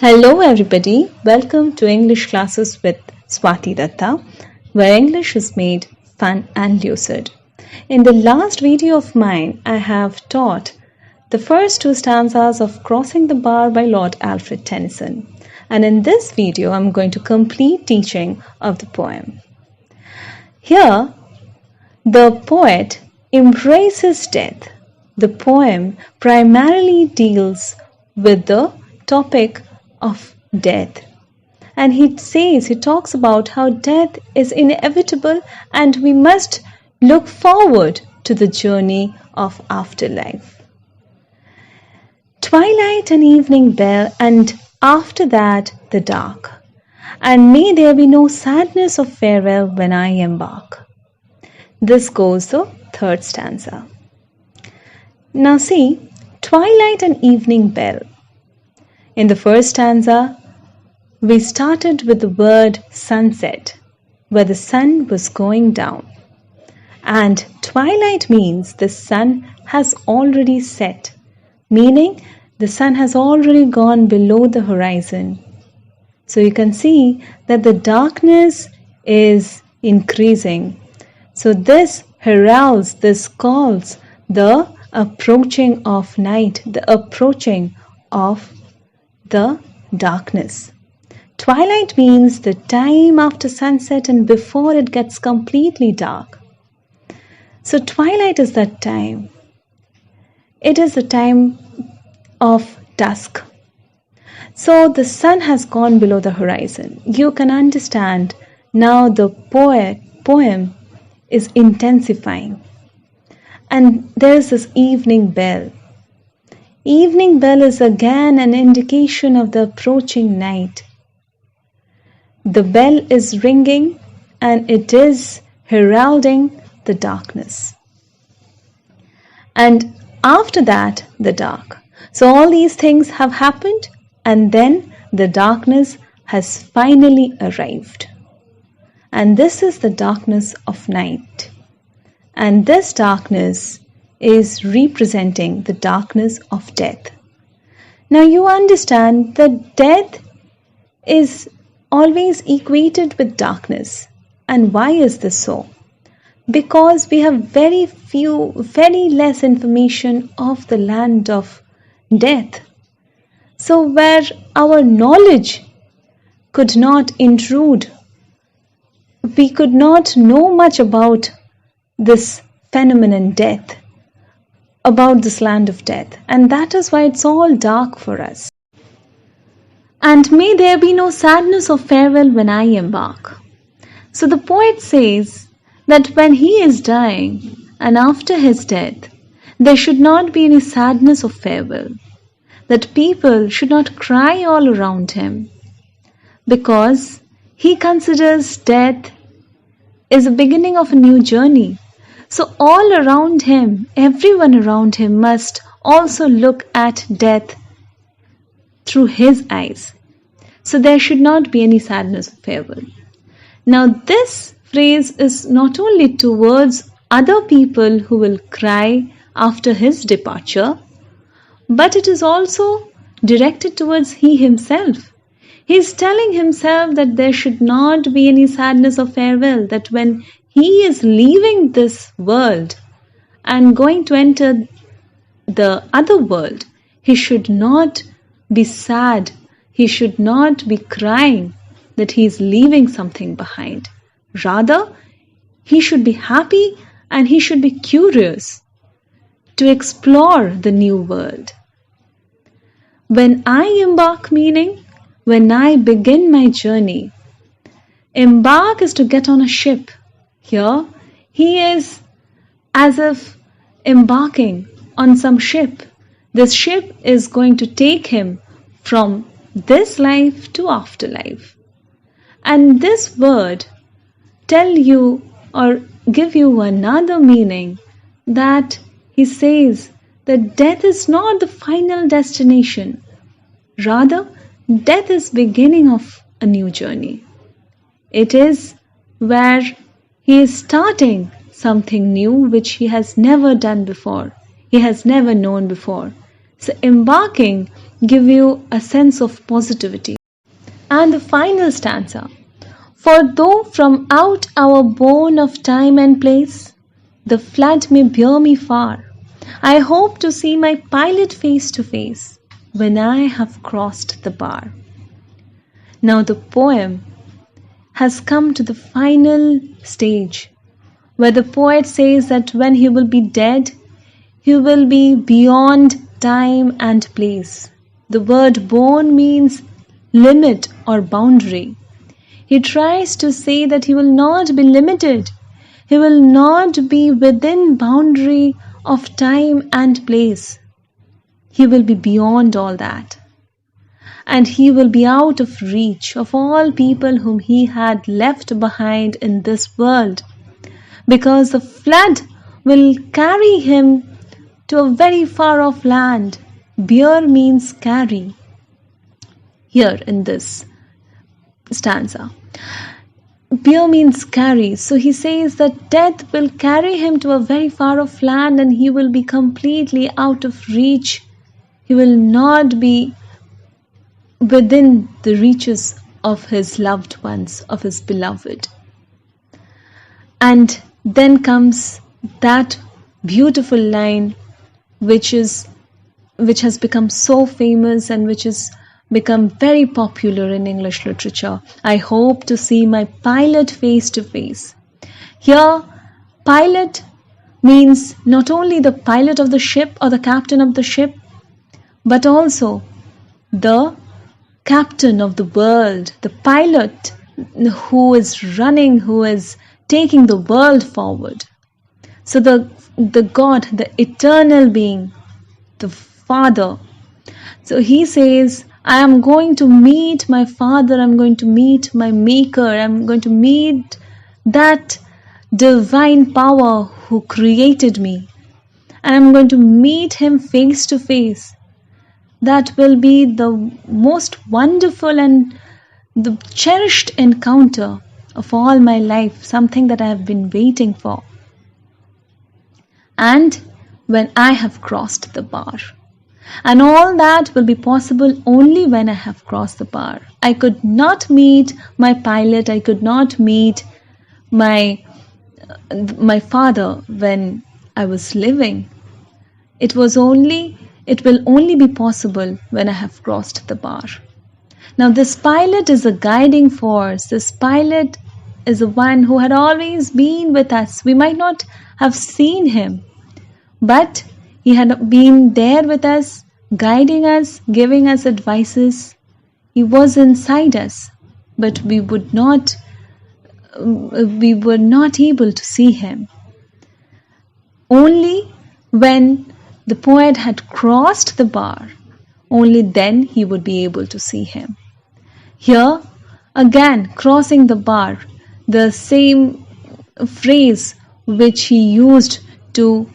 Hello everybody, welcome to English classes with Swati Datta, where English is made fun and lucid. In the last video of mine, I have taught the first two stanzas of Crossing the Bar by Lord Alfred Tennyson. And in this video, I'm going to complete teaching of the poem. Here, the poet embraces death. The poem primarily deals with the topic of death. And he talks about how death is inevitable and we must look forward to the journey of afterlife. Twilight and evening bell, and after that the dark. And may there be no sadness of farewell when I embark. This goes the third stanza. Now see, twilight and evening bell. In the first stanza, we started with the word sunset, where the sun was going down. And twilight means the sun has already set, meaning the sun has already gone below the horizon. So you can see that the darkness is increasing. So this heralds, this calls the approaching of night, the approaching of the darkness. Twilight means the time after sunset and before it gets completely dark. So twilight is that time. It is the time of dusk. So the sun has gone below the horizon. You can understand now the poem is intensifying. And there is this evening bell. Evening bell is again an indication of the approaching night. The bell is ringing and it is heralding the darkness. And after that, the dark. So all these things have happened and then the darkness has finally arrived. And this is the darkness of night. And this darkness is representing the darkness of death. Now you understand that death is always equated with darkness. And why is this so? Because we have very less information of the land of death. So where our knowledge could not intrude, we could not know much about this phenomenon death, about this land of death, and that is why it's all dark for us. And may there be no sadness of farewell when I embark. So the poet says that when he is dying and after his death, there should not be any sadness of farewell, that people should not cry all around him, because he considers death is the beginning of a new journey. So all around him, everyone around him must also look at death through his eyes. So there should not be any sadness of farewell. Now this phrase is not only towards other people who will cry after his departure, but it is also directed towards he himself. He is telling himself that there should not be any sadness of farewell, that when he is leaving this world and going to enter the other world, he should not be sad, he should not be crying that he is leaving something behind. Rather, he should be happy and he should be curious to explore the new world. When I embark, meaning when I begin my journey. Embark is to get on a ship. Here, he is as if embarking on some ship. This ship is going to take him from this life to afterlife. And this word tell you or give you another meaning, that he says that death is not the final destination. Rather, death is beginning of a new journey. It is where he is starting something new which he has never done before. He has never known before. So embarking give you a sense of positivity. And the final stanza. For though from out our bourne of time and place, the flood may bear me far, I hope to see my pilot face to face when I have crossed the bar. Now the poem has come to the final stage where the poet says that when he will be dead, he will be beyond time and place. The word bourne means limit or boundary. He tries to say that he will not be limited. He will not be within boundary of time and place. He will be beyond all that. And he will be out of reach of all people whom he had left behind in this world, because the flood will carry him to a very far off land. Bear means carry here in this stanza. Bear means carry. So he says that death will carry him to a very far off land and he will be completely out of reach. He will not be within the reaches of his loved ones, of his beloved. And then comes that beautiful line which has become so famous and which has become very popular in English literature. I hope to see my pilot face to face. Here, pilot means not only the pilot of the ship or the captain of the ship, but also the captain of the world, the pilot who is running, who is taking the world forward. So the God, the eternal being, the Father. So he says, I am going to meet my Father, I'm going to meet my Maker, I'm going to meet that divine power who created me. And I'm going to meet him face to face. That will be the most wonderful and the cherished encounter of all my life, something that I have been waiting for. And when I have crossed the bar. And all that will be possible only when I have crossed the bar. I could not meet my pilot, I could not meet my father when I was living. It will only be possible when I have crossed the bar. Now this pilot is a guiding force. This pilot is the one who had always been with us. We might not have seen him, but he had been there with us, guiding us, giving us advices. He was inside us, but we were not able to see him. Only when the poet had crossed the bar, only then he would be able to see him. Here, again, crossing the bar, the same phrase which he used to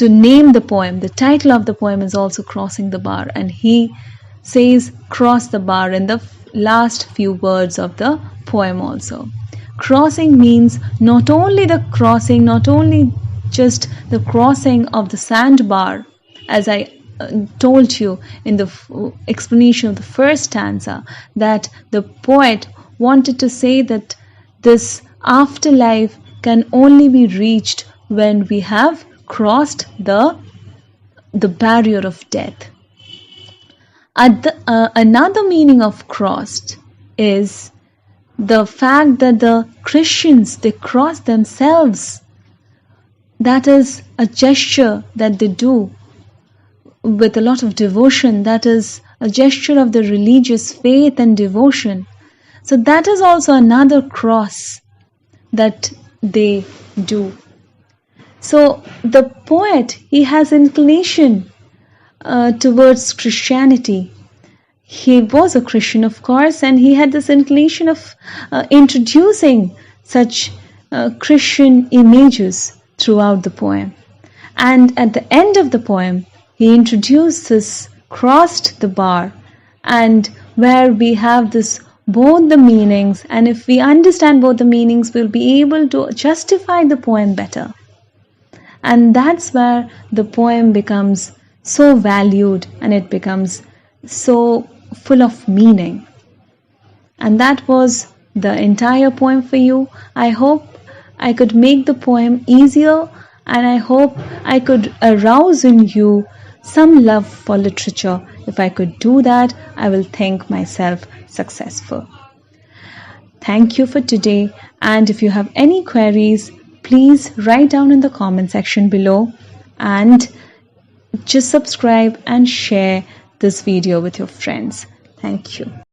name the poem. The title of the poem is also Crossing the Bar, and he says cross the bar in the last few words of the poem also. Crossing means not only the crossing, not only just the crossing of the sandbar, as I told you in the explanation of the first stanza, that the poet wanted to say that this afterlife can only be reached when we have crossed the barrier of death. Another meaning of crossed is the fact that the Christians, they cross themselves. That is a gesture that they do with a lot of devotion. That is a gesture of the religious faith and devotion. So that is also another cross that they do. So the poet, he has inclination towards Christianity. He was a Christian, of course, and he had this inclination of introducing such Christian images throughout the poem. And at the end of the poem, he introduces crossed the bar, and where we have this both the meanings, and if we understand both the meanings, we'll be able to justify the poem better. And that's where the poem becomes so valued and it becomes so full of meaning. And that was the entire poem for you. I hope I could make the poem easier, and I hope I could arouse in you some love for literature. If I could do that, I will think myself successful. Thank you for today, and if you have any queries, please write down in the comment section below, and just subscribe and share this video with your friends. Thank you.